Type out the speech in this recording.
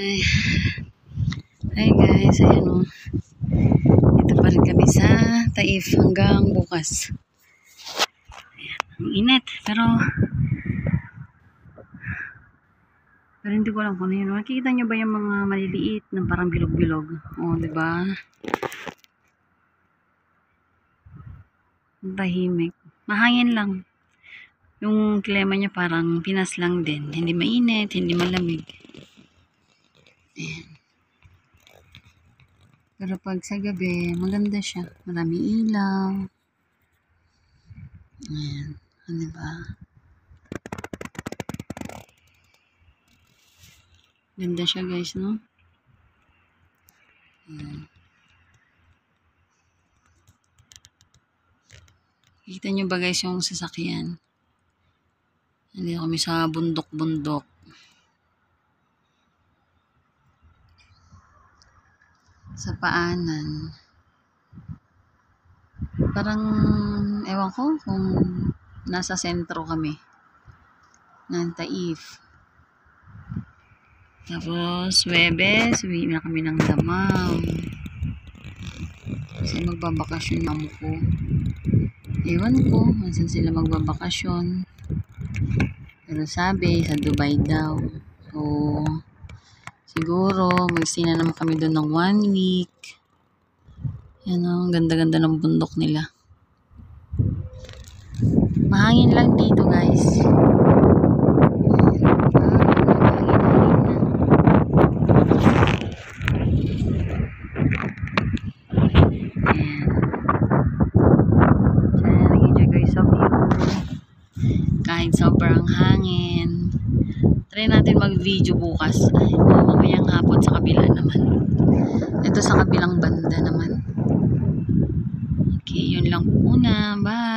Ay, hi guys, ayan o. Ito pa rin kami sa Taif hanggang bukas. Ayan, ang init. Pero hindi ko alam kung ano yun. Nakikita nyo ba yung mga maliliit na parang bilog-bilog? O, diba? Tahimik. Mahangin lang. Yung klima niya parang Pinas lang din. Hindi mainit, hindi malamig. Ayan. Pero pag sa gabi, maganda siya. Marami ilaw. Ayan. Diba? Ganda siya guys, no? Ayan. Kita nyo ba guys yung sasakyan? Hindi kami sa bundok-bundok. Sa paanan. Parang, ewan ko kung nasa sentro kami. Ng Taif. Tapos, Webes, uwi na kami ng Damao. Kasi magbabakasyon mamo ko. Ewan ko, saan sila magbabakasyon. Pero sabi, sa Dubai daw. So, siguro, mag-stay na naman kami doon ng 1 week. Yan o, ganda-ganda ng bundok nila. Mahangin lang dito guys. Kahit sobrang hangin. Try natin mag-video bukas. Ay, mamayang hapon sa kabila naman. Ito sa kabilang banda naman. Okay, yun lang muna. Bye!